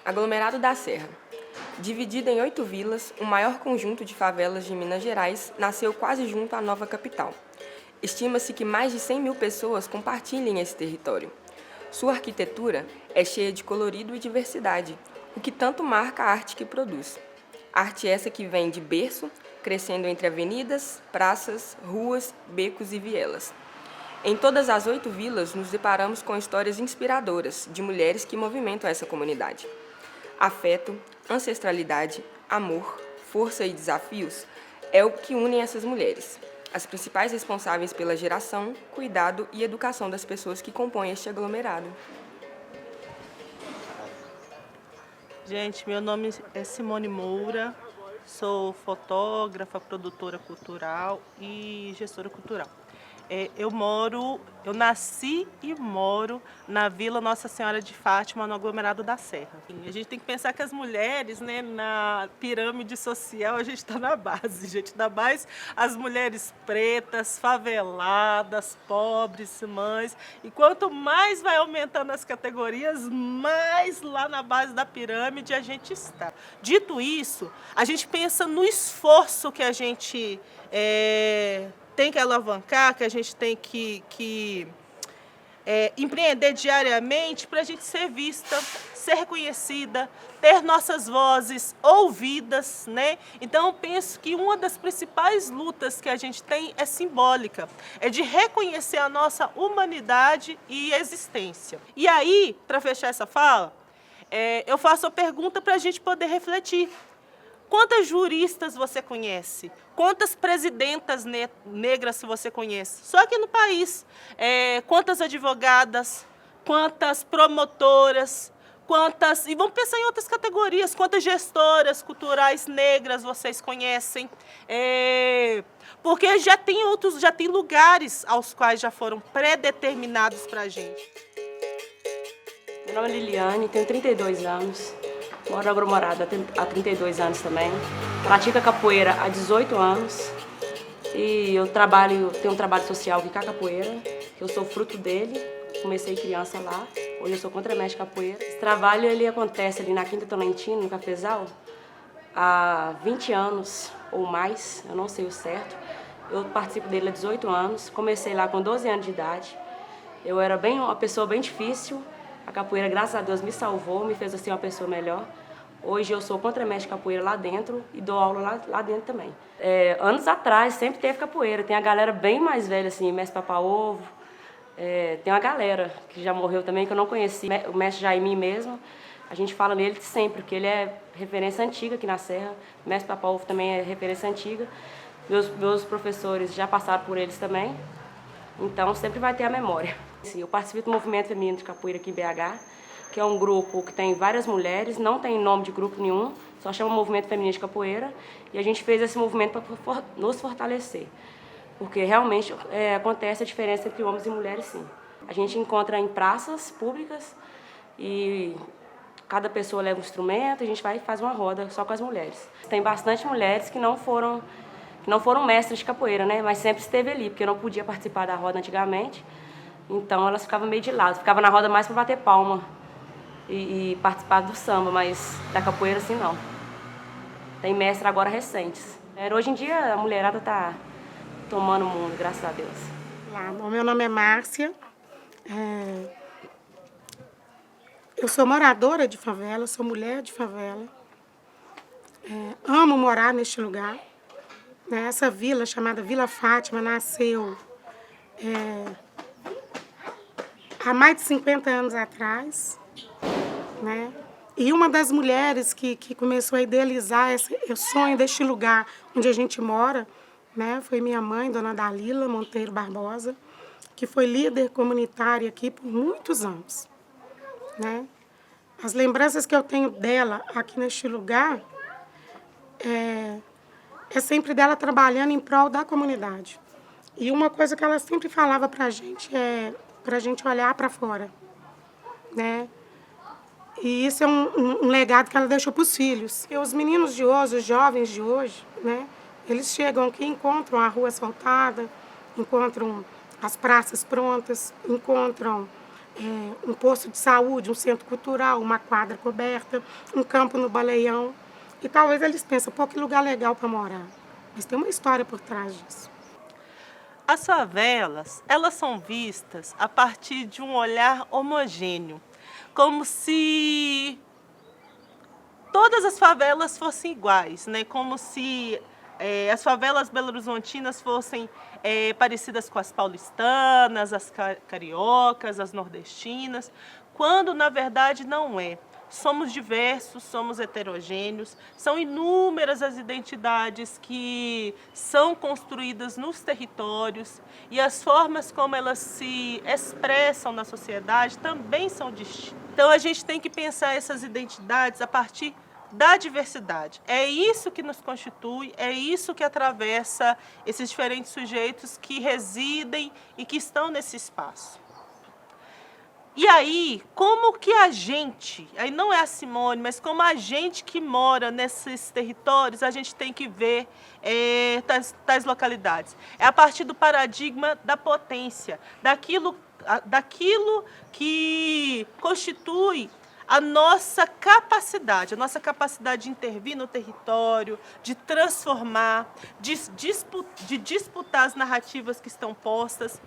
Aglomerado da Serra. Dividido em 8 vilas, o maior conjunto de favelas de Minas Gerais nasceu quase junto à nova capital. Estima-se que mais de 100 mil pessoas compartilhem esse território. Sua arquitetura é cheia de colorido e diversidade, o que tanto marca a arte que produz. Arte essa que vem de berço, crescendo entre avenidas, praças, ruas, becos e vielas. Em todas as 8 vilas, nos deparamos com histórias inspiradoras de mulheres que movimentam essa comunidade. Afeto, ancestralidade, amor, força e desafios é o que unem essas mulheres, as principais responsáveis pela geração, cuidado e educação das pessoas que compõem este aglomerado. Gente, meu nome é Simone Moura, sou fotógrafa, produtora cultural e gestora cultural. Eu nasci e moro na Vila Nossa Senhora de Fátima, no aglomerado da Serra. A gente tem que pensar que as mulheres, né, na pirâmide social, a gente está na base, gente, ainda mais as mulheres pretas, faveladas, pobres, mães. E quanto mais vai aumentando as categorias, mais lá na base da pirâmide a gente está. Dito isso, a gente pensa no esforço que a gente tem que alavancar, que a gente tem que empreender diariamente para a gente ser vista, ser reconhecida, ter nossas vozes ouvidas, né? Então, eu penso que uma das principais lutas que a gente tem é simbólica, é de reconhecer a nossa humanidade e existência. E aí, para fechar essa fala, eu faço a pergunta para a gente poder refletir. Quantas juristas você conhece? Quantas presidentas negras você conhece? Só aqui no país. Quantas advogadas? Quantas promotoras? E vamos pensar em outras categorias. Quantas gestoras culturais negras vocês conhecem? Porque já tem lugares aos quais já foram pré-determinados para a gente. Meu nome é Liliane, tenho 32 anos. Moro no aglomerado há 32 anos também. Pratico a capoeira há 18 anos. E eu tenho um trabalho social aqui com a capoeira, que eu sou fruto dele. Comecei criança lá. Hoje eu sou contramestre de capoeira. Esse trabalho ele acontece ali na Quinta Tolentino, no Cafezal, há 20 anos ou mais, eu não sei o certo. Eu participo dele há 18 anos. Comecei lá com 12 anos de idade. Eu era uma pessoa bem difícil. A capoeira, graças a Deus, me salvou, me fez assim uma pessoa melhor. Hoje eu sou contramestre de capoeira lá dentro e dou aula lá dentro também. Anos atrás sempre teve capoeira, tem a galera bem mais velha, assim, mestre Papa-Ovo. Tem uma galera que já morreu também, que eu não conheci, o mestre Jaime mesmo. A gente fala nele sempre, porque ele é referência antiga aqui na Serra. O mestre Papa-Ovo também é referência antiga. Meus professores já passaram por eles também, então sempre vai ter a memória. Eu participo do Movimento Feminino de Capoeira aqui em BH, que é um grupo que tem várias mulheres, não tem nome de grupo nenhum, só chama Movimento Feminino de Capoeira, e a gente fez esse movimento para nos fortalecer, porque realmente acontece a diferença entre homens e mulheres, sim. A gente encontra em praças públicas e cada pessoa leva um instrumento, a gente vai e faz uma roda só com as mulheres. Tem bastante mulheres que não foram mestres de capoeira, né? Mas sempre esteve ali, porque não podia participar da roda antigamente. Então elas ficavam meio de lado, ficavam na roda mais para bater palma e participar do samba, mas da capoeira assim não. Tem mestre agora recentes. Hoje em dia a mulherada tá tomando o mundo, graças a Deus. Olá, meu nome é Márcia. Eu sou moradora de favela, sou mulher de favela. Amo morar neste lugar. Essa vila chamada Vila Fátima nasceu há mais de 50 anos atrás, né? E uma das mulheres que começou a idealizar esse sonho deste lugar onde a gente mora, né, foi minha mãe, dona Dalila Monteiro Barbosa, que foi líder comunitária aqui por muitos anos, né? As lembranças que eu tenho dela aqui neste lugar é sempre dela trabalhando em prol da comunidade. E uma coisa que ela sempre falava para a gente é para a gente olhar para fora, né? E isso é um legado que ela deixou para os filhos. E os meninos de hoje, os jovens de hoje, né? Eles chegam aqui, encontram a rua asfaltada, encontram as praças prontas, encontram um posto de saúde, um centro cultural, uma quadra coberta, um campo no Baleião. E talvez eles pensem, pô, que lugar legal para morar. Mas tem uma história por trás disso. As favelas, elas são vistas a partir de um olhar homogêneo, como se todas as favelas fossem iguais, né? Como se as favelas belo-horizontinas fossem parecidas com as paulistanas, as cariocas, as nordestinas, quando na verdade não é. Somos diversos, somos heterogêneos, são inúmeras as identidades que são construídas nos territórios e as formas como elas se expressam na sociedade também são distintas. Então a gente tem que pensar essas identidades a partir da diversidade. É isso que nos constitui, é isso que atravessa esses diferentes sujeitos que residem e que estão nesse espaço. E aí, como que a gente, aí não é a Simone, mas como a gente que mora nesses territórios, a gente tem que ver tais localidades. É a partir do paradigma da potência, daquilo que constitui a nossa capacidade de intervir no território, de transformar, de disputar as narrativas que estão postas.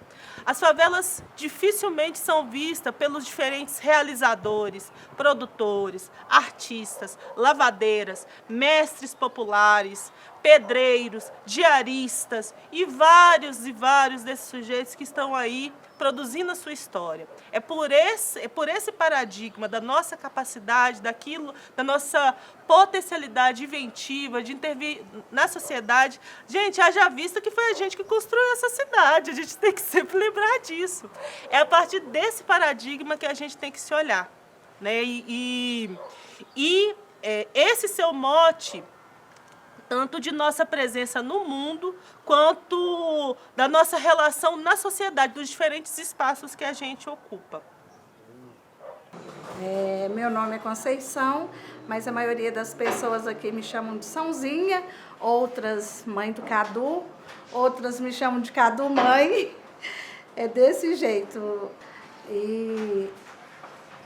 As favelas dificilmente são vistas pelos diferentes realizadores, produtores, artistas, lavadeiras, mestres populares, pedreiros, diaristas e vários desses sujeitos que estão aí produzindo a sua história. É por esse paradigma da nossa capacidade, da nossa potencialidade inventiva de intervir na sociedade. Gente, haja vista que foi a gente que construiu essa cidade, a gente tem que sempre lembrar disso. É a partir desse paradigma que a gente tem que se olhar, né? Esse seu mote, tanto de nossa presença no mundo, quanto da nossa relação na sociedade, dos diferentes espaços que a gente ocupa. Meu nome é Conceição, mas a maioria das pessoas aqui me chamam de Sãozinha, outras mãe do Cadu, outras me chamam de Cadu mãe. É desse jeito. E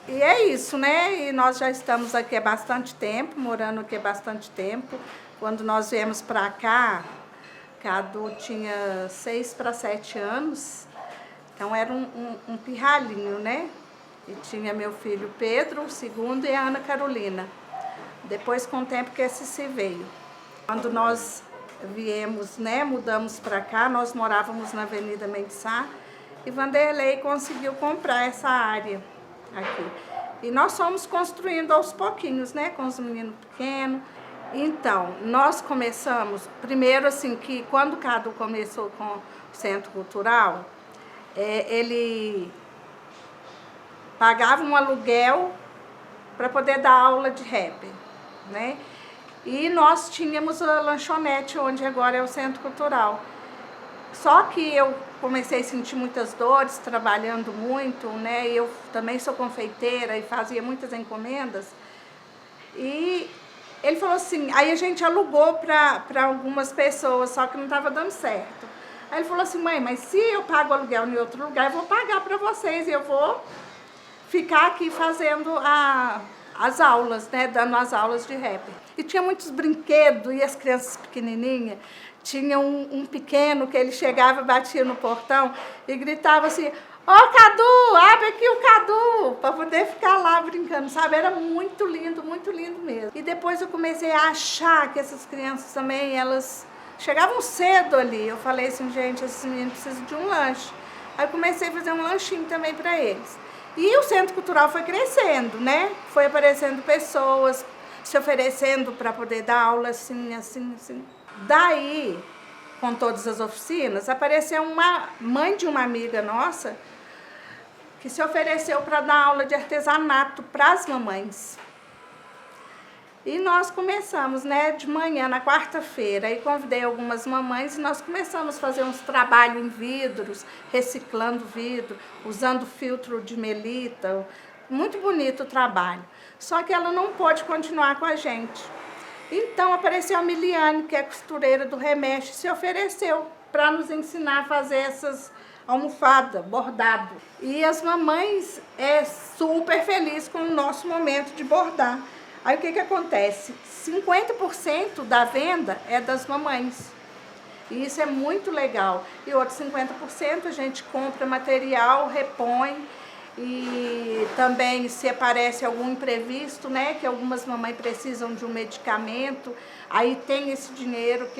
é isso, né? E nós já estamos aqui há bastante tempo, morando aqui há bastante tempo. Quando nós viemos para cá, Cadu tinha 6 para 7 anos, então era um pirralhinho, né? E tinha meu filho Pedro, o segundo, e a Ana Carolina. Depois, com o tempo que esse se veio. Quando nós viemos, né, mudamos para cá, nós morávamos na Avenida Mendissá, e Vanderlei conseguiu comprar essa área aqui. E nós fomos construindo aos pouquinhos, né, com os meninos pequenos. Então, nós começamos, primeiro assim, que quando o Cadu começou com o Centro Cultural, ele pagava um aluguel para poder dar aula de rap, né? E nós tínhamos a lanchonete, onde agora é o Centro Cultural. Só que eu comecei a sentir muitas dores, trabalhando muito, né? Eu também sou confeiteira e fazia muitas encomendas. E ele falou assim, aí a gente alugou para algumas pessoas, só que não estava dando certo. Aí ele falou assim, mãe, mas se eu pago aluguel em outro lugar, eu vou pagar para vocês e eu vou ficar aqui fazendo as aulas, né, dando as aulas de rap. E tinha muitos brinquedos e as crianças pequenininhas. Tinha um pequeno que ele chegava, batia no portão e gritava assim, ó, Cadu, abre aqui o Cadu, para poder ficar lá brincando, sabe? Era muito lindo mesmo. E depois eu comecei a achar que essas crianças também, elas chegavam cedo ali. Eu falei assim, gente, esses meninos precisam de um lanche. Aí eu comecei a fazer um lanchinho também para eles. E o Centro Cultural foi crescendo, né? Foi aparecendo pessoas se oferecendo para poder dar aula assim. Daí, com todas as oficinas, apareceu uma mãe de uma amiga nossa que se ofereceu para dar aula de artesanato para as mamães. E nós começamos, né, de manhã, na quarta-feira, e convidei algumas mamães e nós começamos a fazer uns trabalhos em vidros, reciclando vidro, usando filtro de melita. Muito bonito o trabalho. Só que ela não pôde continuar com a gente. Então apareceu a Miliane, que é costureira do Remexe, se ofereceu para nos ensinar a fazer almofada, bordado. E as mamães super felizes com o nosso momento de bordar. Aí o que acontece? 50% da venda é das mamães. E isso é muito legal. E outros 50% a gente compra material, repõe. E também se aparece algum imprevisto, né, que algumas mamães precisam de um medicamento, aí tem esse dinheiro que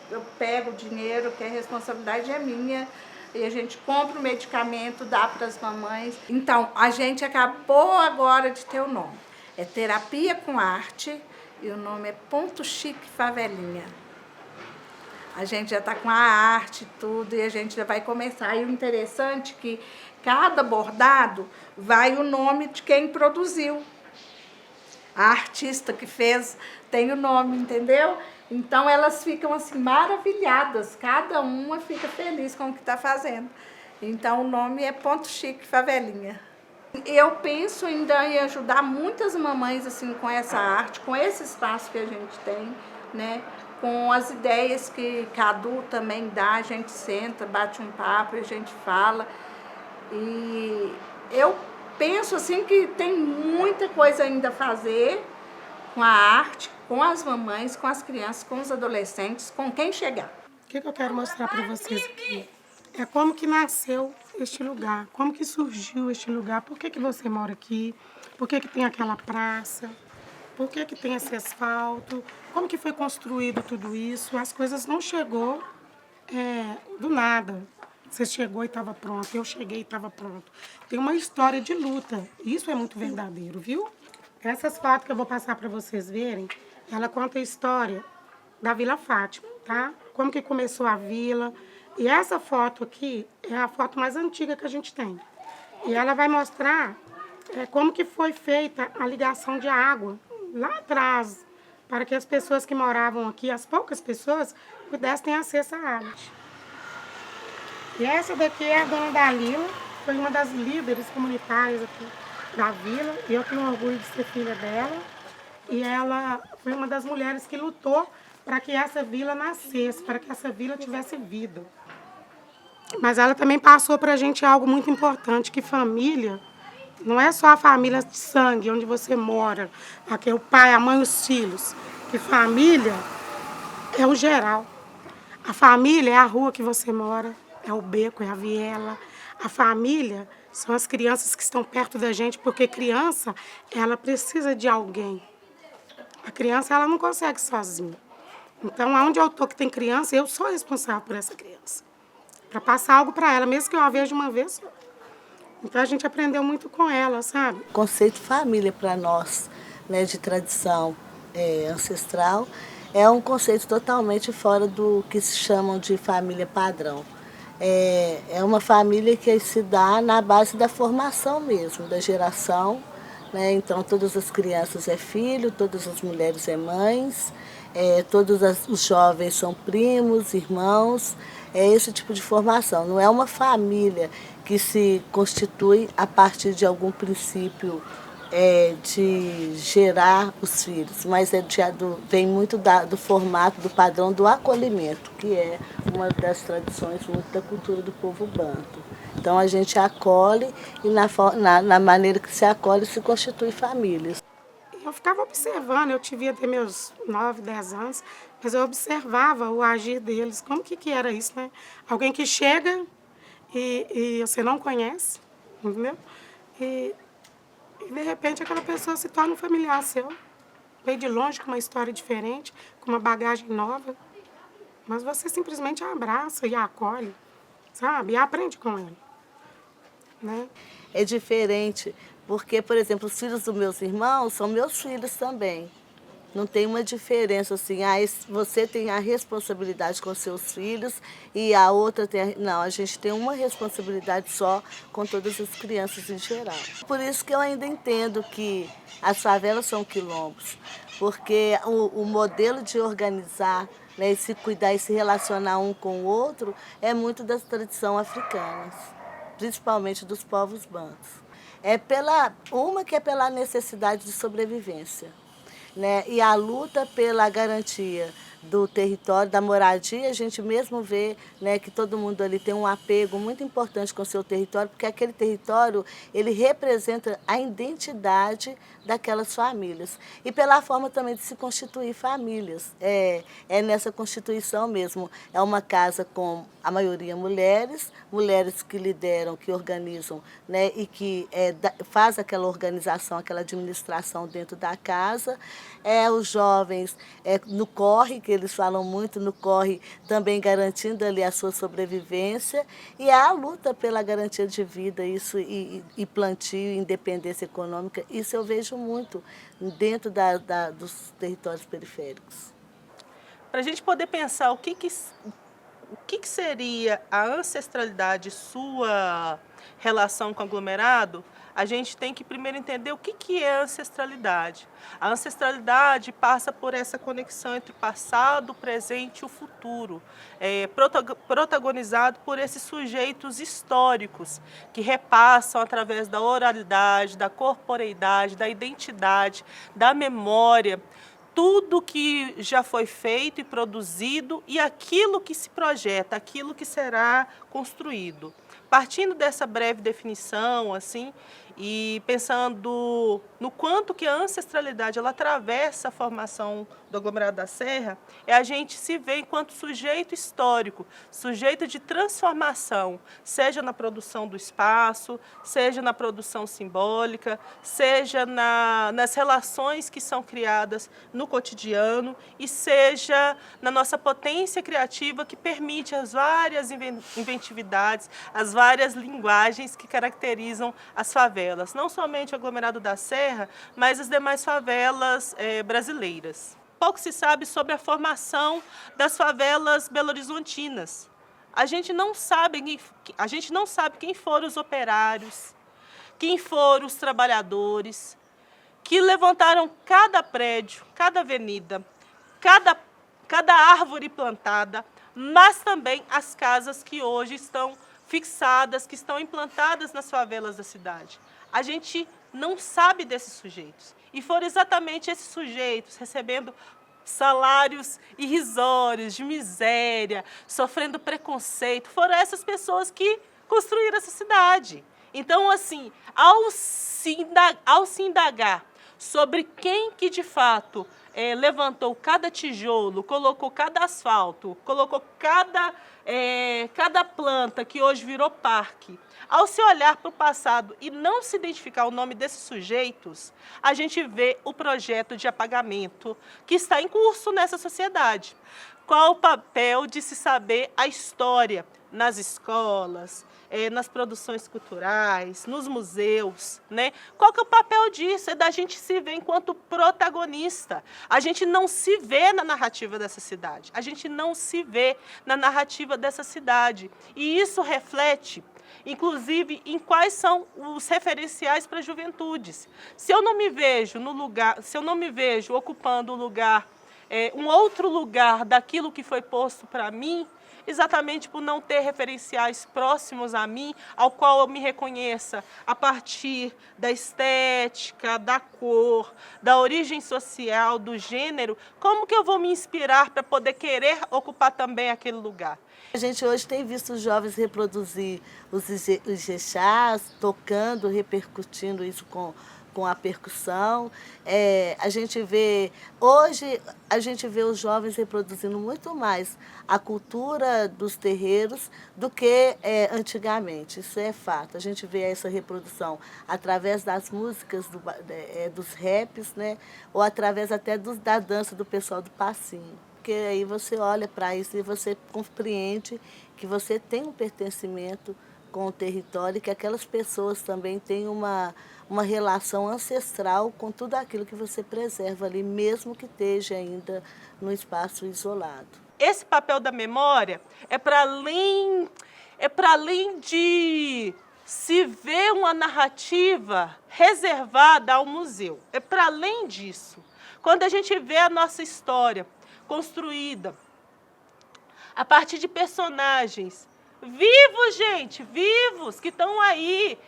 eu pego o dinheiro, que a responsabilidade é minha, e a gente compra o medicamento, dá para as mamães. Então, a gente acabou agora de ter o nome. É Terapia com Arte e o nome é Ponto Chique Favelinha. A gente já está com a arte e tudo, e a gente já vai começar. E o interessante é que cada bordado vai o nome de quem produziu. A artista que fez tem o nome, entendeu? Então elas ficam assim maravilhadas, cada uma fica feliz com o que está fazendo. Então o nome é Ponto Chique Favelinha. Eu penso ainda em ajudar muitas mamães assim com essa arte, com esse espaço que a gente tem, né? Com as ideias que a Cadu também dá, a gente senta, bate um papo, a gente fala. E eu penso assim que tem muita coisa ainda a fazer com a arte, com as mamães, com as crianças, com os adolescentes, com quem chegar. O que eu quero mostrar para vocês aqui é como que nasceu este lugar, como que surgiu este lugar, por que você mora aqui, por que tem aquela praça, por que tem esse asfalto, como que foi construído tudo isso. As coisas não chegou do nada. Você chegou e estava pronto, eu cheguei e estava pronto. Tem uma história de luta, isso é muito verdadeiro, viu? Essas fotos que eu vou passar para vocês verem, ela conta a história da Vila Fátima, tá? Como que começou a vila. E essa foto aqui é a foto mais antiga que a gente tem. E ela vai mostrar como que foi feita a ligação de água lá atrás, para que as pessoas que moravam aqui, as poucas pessoas, pudessem ter acesso à água. E essa daqui é a dona Dalila, foi uma das líderes comunitárias aqui da vila, e eu tenho orgulho de ser filha dela. E ela foi uma das mulheres que lutou para que essa vila nascesse, para que essa vila tivesse vida. Mas ela também passou para a gente algo muito importante, que família não é só a família de sangue, onde você mora, aqui é o pai, a mãe e os filhos. Que família é o geral. A família é a rua que você mora, é o beco, é a viela. A família são as crianças que estão perto da gente, porque criança, ela precisa de alguém. A criança, ela não consegue sozinha. Então, onde eu estou que tem criança, eu sou responsável por essa criança. Para passar algo para ela, mesmo que eu a veja uma vez só. Então, a gente aprendeu muito com ela, sabe? O conceito família para nós, né, de tradição ancestral, é um conceito totalmente fora do que se chamam de família padrão. É uma família que se dá na base da formação mesmo, da geração, né? Então, todas as crianças é filho, todas as mulheres é mães, todos os jovens são primos, irmãos. É esse tipo de formação. Não é uma família que se constitui a partir de algum princípio de gerar os filhos, mas vem muito do formato, do padrão do acolhimento, que é uma das tradições muito da cultura do povo banto. Então a gente acolhe e na maneira que se acolhe se constitui famílias. Eu ficava observando, eu devia ter meus 9, 10 anos, mas eu observava o agir deles, como que era isso, né? Alguém que chega e você não conhece, entendeu? E de repente aquela pessoa se torna um familiar seu. Veio de longe com uma história diferente, com uma bagagem nova, mas você simplesmente a abraça e a acolhe, sabe? E aprende com ele, né? É diferente, porque, por exemplo, os filhos dos meus irmãos são meus filhos também. Não tem uma diferença assim, você tem a responsabilidade com seus filhos e a outra tem... Não, a gente tem uma responsabilidade só com todas as crianças em geral. Por isso que eu ainda entendo que as favelas são quilombos, porque o modelo de organizar, né, e se cuidar e se relacionar um com o outro é muito das tradições africanas, principalmente dos povos bantos. Que é pela necessidade de sobrevivência, né? E a luta pela garantia do território, da moradia, a gente mesmo vê, né, que todo mundo ali tem um apego muito importante com o seu território, porque aquele território, ele representa a identidade daquelas famílias. E pela forma também de se constituir famílias. É nessa constituição mesmo. É uma casa com a maioria mulheres, mulheres que lideram, que organizam, né, e que faz aquela organização, aquela administração dentro da casa. Os jovens no corre, que eles falam muito, no corre também garantindo ali a sua sobrevivência, e a luta pela garantia de vida, isso e plantio, independência econômica, isso eu vejo muito dentro dos territórios periféricos. Para a gente poder pensar o que seria a ancestralidade, sua relação com o aglomerado, a gente tem que primeiro entender o que é ancestralidade. A ancestralidade passa por essa conexão entre o passado, o presente e o futuro, protagonizado por esses sujeitos históricos que repassam através da oralidade, da corporeidade, da identidade, da memória, tudo que já foi feito e produzido e aquilo que se projeta, aquilo que será construído. Partindo dessa breve definição, assim, e pensando no quanto que a ancestralidade ela atravessa a formação do aglomerado da Serra, a gente se vê enquanto sujeito histórico, sujeito de transformação, seja na produção do espaço, seja na produção simbólica, seja nas relações que são criadas no cotidiano e seja na nossa potência criativa que permite as várias inventividades, as várias linguagens que caracterizam as favelas, não somente o aglomerado da Serra, mas as demais favelas brasileiras. Pouco se sabe sobre a formação das favelas belo-horizontinas. A gente não sabe quem foram os operários, quem foram os trabalhadores que levantaram cada prédio, cada avenida, cada árvore plantada, mas também as casas que hoje estão fixadas, que estão implantadas nas favelas da cidade. A gente não sabe desses sujeitos. E foram exatamente esses sujeitos recebendo salários irrisórios, de miséria, sofrendo preconceito. Foram essas pessoas que construíram essa cidade. Então, assim, ao se indagar sobre quem que de fato levantou cada tijolo, colocou cada asfalto, colocou cada planta que hoje virou parque, ao se olhar para o passado e não se identificar o nome desses sujeitos, a gente vê o projeto de apagamento que está em curso nessa sociedade. Qual o papel de se saber a história nas escolas, nas produções culturais, nos museus, né? Qual que é o papel disso? É da gente se ver enquanto protagonista. A gente não se vê na narrativa dessa cidade. A gente não se vê na narrativa dessa cidade. E isso reflete, inclusive, em quais são os referenciais para as juventudes. Se eu não me vejo no lugar, se eu não me vejo ocupando um lugar, um outro lugar daquilo que foi posto para mim, exatamente por não ter referenciais próximos a mim, ao qual eu me reconheça a partir da estética, da cor, da origem social, do gênero, como que eu vou me inspirar para poder querer ocupar também aquele lugar? A gente hoje tem visto os jovens reproduzir os ijexás, tocando, repercutindo isso com a percussão. Hoje a gente vê os jovens reproduzindo muito mais a cultura dos terreiros do que antigamente, isso é fato. A gente vê essa reprodução através das músicas, dos raps, né? Ou através até da dança do pessoal do passinho. Porque aí você olha para isso e você compreende que você tem um pertencimento com o território e que aquelas pessoas também têm uma relação ancestral com tudo aquilo que você preserva ali, mesmo que esteja ainda no espaço isolado. Esse papel da memória é para além de se ver uma narrativa reservada ao museu. É para além disso. Quando a gente vê a nossa história construída a partir de personagens vivos, gente, vivos, que estão aí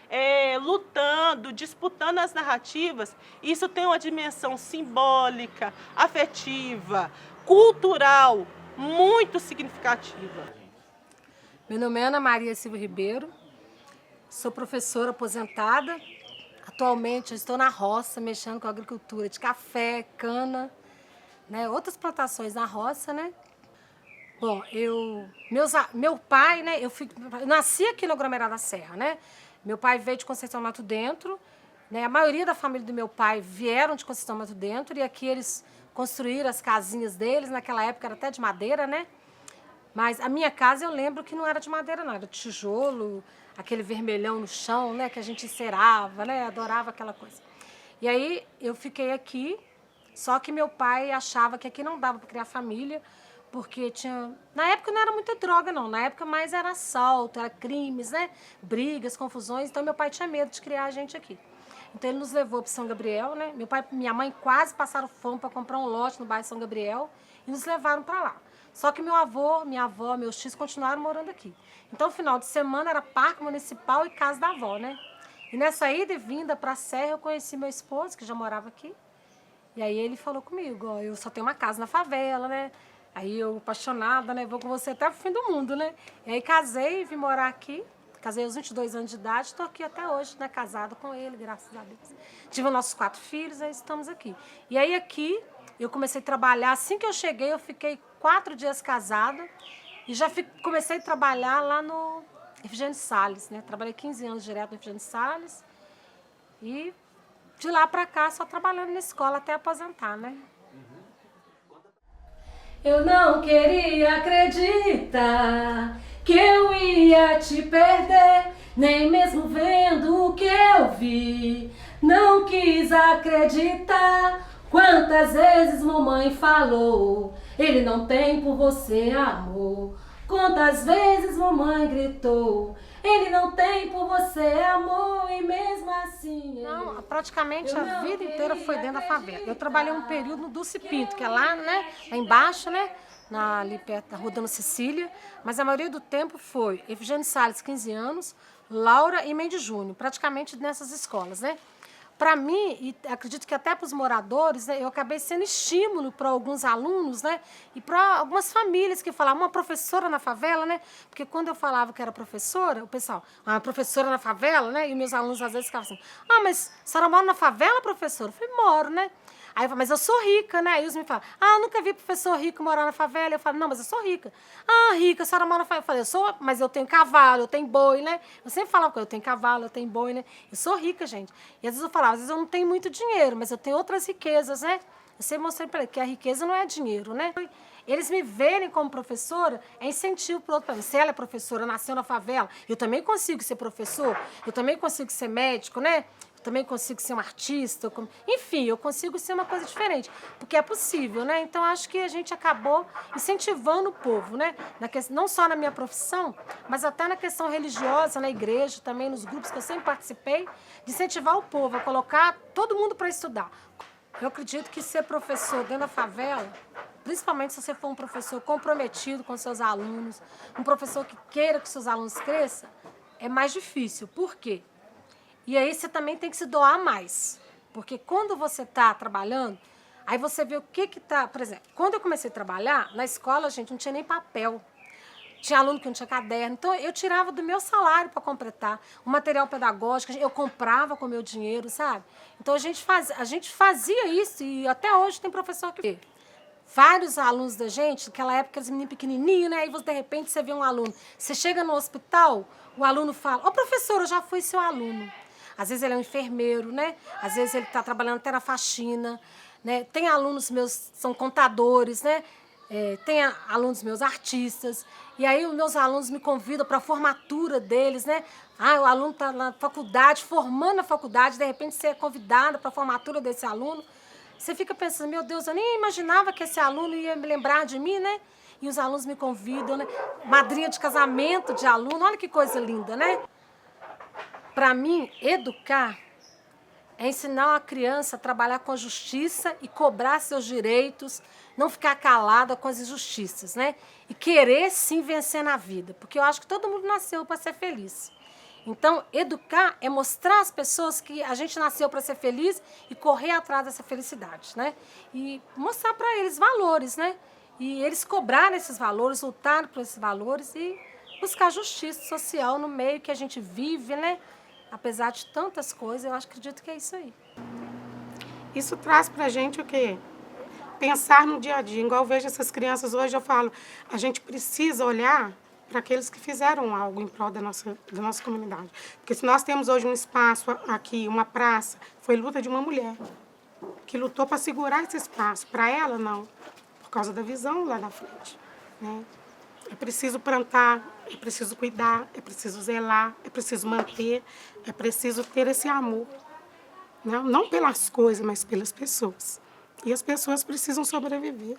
lutando, disputando as narrativas. Isso tem uma dimensão simbólica, afetiva, cultural, muito significativa. Meu nome é Ana Maria Silva Ribeiro, sou professora aposentada. Atualmente eu estou na roça, mexendo com a agricultura de café, cana, né, outras plantações na roça, né? Bom, meu pai, né, eu nasci aqui no aglomerado da Serra, né? Meu pai veio de Conceição Mato Dentro, né? A maioria da família do meu pai vieram de Conceição Mato Dentro e aqui eles construíram as casinhas deles, naquela época era até de madeira, né? Mas a minha casa eu lembro que não era de madeira, não, era de tijolo, aquele vermelhão no chão, né, que a gente encerava, né, adorava aquela coisa. E aí eu fiquei aqui, só que meu pai achava que aqui não dava para criar família, porque tinha... Na época não era muita droga, não, na época mais era assalto, era crimes, né, brigas, confusões, então meu pai tinha medo de criar a gente aqui. Então ele nos levou para São Gabriel, né, meu pai e minha mãe quase passaram fome para comprar um lote no bairro São Gabriel e nos levaram para lá. Só que meu avô, minha avó, meus tios continuaram morando aqui. Então, final de semana era parque municipal e casa da avó, né? E nessa ida e vinda para a Serra, eu conheci meu esposo, que já morava aqui. E aí ele falou comigo, ó, eu só tenho uma casa na favela, né? Aí eu, apaixonada, né? Vou com você até o fim do mundo, né? E aí casei e vim morar aqui. Casei aos 22 anos de idade, estou aqui até hoje, né? Casada com ele, graças a Deus. Tive nossos 4 filhos, aí estamos aqui. E aí aqui... Eu comecei a trabalhar, assim que eu cheguei, eu fiquei 4 dias casada e já comecei a trabalhar lá no Efigênio Salles, né? Trabalhei 15 anos direto no Efigênio Salles e de lá para cá só trabalhando na escola até aposentar, né? Eu não queria acreditar que eu ia te perder, nem mesmo vendo o que eu vi, não quis acreditar. Quantas vezes mamãe falou, ele não tem por você amor. Quantas vezes mamãe gritou, ele não tem por você amor. E mesmo assim... Não, praticamente a vida inteira foi dentro da favela. Eu trabalhei um período no Dulce Pinto, que é lá, né, lá embaixo, né, ali perto da Rua Dona Cecília. Mas a maioria do tempo foi Efigênio Salles, 15 anos, Laura e Mendes Júnior, praticamente nessas escolas, né. Para mim, e acredito que até para os moradores, né, eu acabei sendo estímulo para alguns alunos, né, e para algumas famílias que falavam, uma professora na favela, né, porque quando eu falava que era professora, o pessoal, uma professora na favela, né, e meus alunos às vezes ficavam assim, mas a senhora mora na favela, professora? Eu falei, moro, né. Aí eu falo, mas eu sou rica, né? Aí eles me falam, nunca vi professor rico morar na favela. Eu falo, não, mas eu sou rica. Rica, a senhora mora na favela. Eu falei, eu sou, mas eu tenho cavalo, eu tenho boi, né? Eu sempre falava, eu tenho cavalo, eu tenho boi, né? Eu sou rica, gente. E às vezes eu falava, às vezes eu não tenho muito dinheiro, mas eu tenho outras riquezas, né? Eu sempre mostrei para ele que a riqueza não é dinheiro, né? Eles me verem como professora é incentivo para o outro. Se ela é professora, nasceu na favela, eu também consigo ser professor, eu também consigo ser médico, né? Também consigo ser um artista, enfim, eu consigo ser uma coisa diferente, porque é possível, né? Então, acho que a gente acabou incentivando o povo, né? Não só na minha profissão, mas até na questão religiosa, na igreja, também nos grupos que eu sempre participei, de incentivar o povo a colocar todo mundo para estudar. Eu acredito que ser professor dentro da favela, principalmente se você for um professor comprometido com seus alunos, um professor que queira que seus alunos cresçam, é mais difícil. Por quê? E aí você também tem que se doar mais, porque quando você está trabalhando, aí você vê o que está... Por exemplo, quando eu comecei a trabalhar, na escola, gente, não tinha nem papel. Tinha aluno que não tinha caderno. Então, eu tirava do meu salário para completar. O material pedagógico, eu comprava com o meu dinheiro, sabe? Então, a gente fazia isso e até hoje tem professor que... Vários alunos da gente, naquela época, eles meninos pequenininhos, né? Aí, de repente, você vê um aluno. Você chega no hospital, o aluno fala, professor, eu já fui seu aluno. Às vezes ele é um enfermeiro, né? Às vezes ele está trabalhando até na faxina, né? Tem alunos meus são contadores, né? Tem alunos meus artistas. E aí os meus alunos me convidam para a formatura deles, né? O aluno está na faculdade, formando na faculdade, de repente você é convidada para a formatura desse aluno. Você fica pensando, meu Deus, eu nem imaginava que esse aluno ia me lembrar de mim, né? E os alunos me convidam, né? Madrinha de casamento de aluno, olha que coisa linda, né? Para mim, educar é ensinar a criança a trabalhar com a justiça e cobrar seus direitos, não ficar calada com as injustiças, né? E querer sim vencer na vida, porque eu acho que todo mundo nasceu para ser feliz. Então, educar é mostrar às pessoas que a gente nasceu para ser feliz e correr atrás dessa felicidade, né? E mostrar para eles valores, né? E eles cobrarem esses valores, lutar por esses valores e buscar justiça social no meio que a gente vive, né? Apesar de tantas coisas, eu acredito que é isso aí. Isso traz pra gente o quê? Pensar no dia a dia. Igual eu vejo essas crianças hoje, eu falo, a gente precisa olhar para aqueles que fizeram algo em prol da nossa comunidade. Porque se nós temos hoje um espaço aqui, uma praça, foi luta de uma mulher que lutou para segurar esse espaço. Para ela, não. Por causa da visão lá na frente, né? É preciso plantar, é preciso cuidar, é preciso zelar, é preciso manter, é preciso ter esse amor. Não pelas coisas, mas pelas pessoas. E as pessoas precisam sobreviver,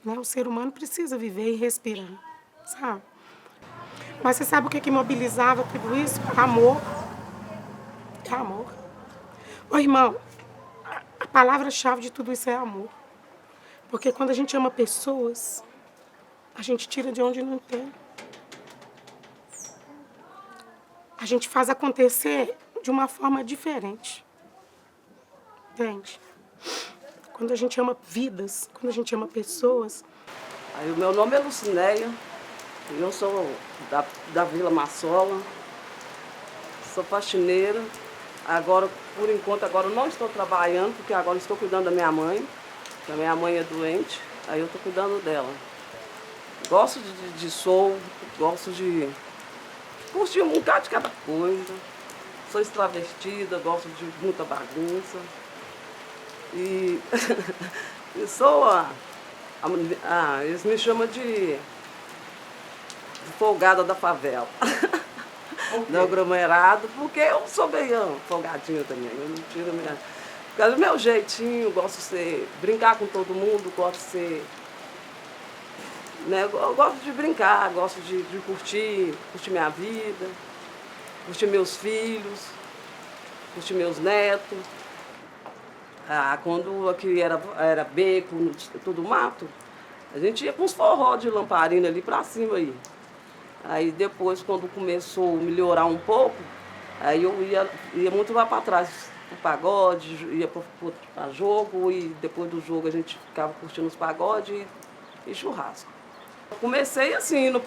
né? O ser humano precisa viver e respirar, sabe? Mas você sabe o que mobilizava tudo isso? Amor. É amor. Ô, irmão, a palavra-chave de tudo isso é amor. Porque quando a gente ama pessoas, a gente tira de onde não tem. A gente faz acontecer de uma forma diferente. Entende? Quando a gente ama vidas, quando a gente ama pessoas. Aí, o meu nome é Lucinéia, eu sou da Vila Massola, sou faxineira. Agora, por enquanto, agora eu não estou trabalhando, porque agora estou cuidando da minha mãe, que a minha mãe é doente, aí eu estou cuidando dela. Gosto de soul, gosto de curtir um bocado de cada coisa. Sou extravestida, gosto de muita bagunça. E sou eles me chamam de folgada da favela. Do aglomerado, porque eu sou bem folgadinha também. Eu não tiro minha... Por causa do meu jeitinho, gosto de brincar com todo mundo, gosto de ser... Né? Eu gosto de brincar, gosto de curtir minha vida, curtir meus filhos, curtir meus netos. Quando aqui era beco, tudo mato, a gente ia com os forró de lamparina ali pra cima aí. Aí depois, quando começou a melhorar um pouco, aí eu ia muito lá para trás, pro pagode, ia para jogo, e depois do jogo a gente ficava curtindo os pagodes e churrasco. Eu comecei assim, indo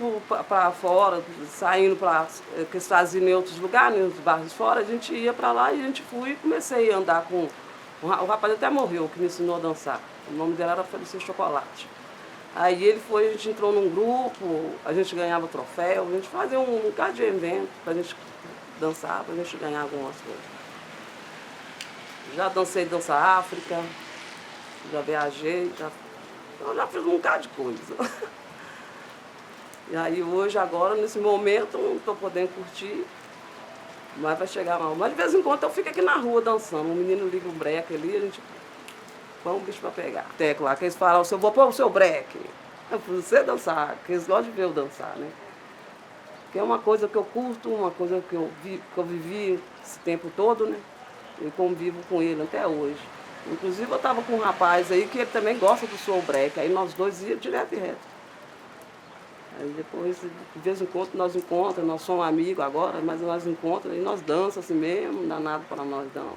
para fora, saindo para que eles faziam em outros lugares, nos bairros fora, a gente ia para lá e a gente foi e comecei a andar com... O rapaz até morreu, que me ensinou a dançar. O nome dele era Felicia Chocolate. Aí ele foi, a gente entrou num grupo, a gente ganhava troféu, a gente fazia um bocado de evento pra gente dançar, pra gente ganhar algumas coisas. Já dancei dança África, já viajei, eu já fiz um bocado de coisa. E aí hoje, agora, nesse momento, não estou podendo curtir, mas vai chegar mal. Mas de vez em quando eu fico aqui na rua dançando, um menino liga o breque ali, a gente põe um bicho para pegar. Tecla lá, que eles falam, eu vou pôr o seu breque. Eu falei, você dançar, que eles gostam de ver eu dançar, né? Que é uma coisa que eu curto, uma coisa que eu vivi esse tempo todo, né? Eu convivo com ele até hoje. Inclusive eu estava com um rapaz aí que ele também gosta do soul break, aí nós dois íamos direto e reto. Aí depois, de vez em quando, nós encontramos, nós somos amigos agora, mas nós encontramos e nós dançamos assim mesmo, não dá nada para nós não.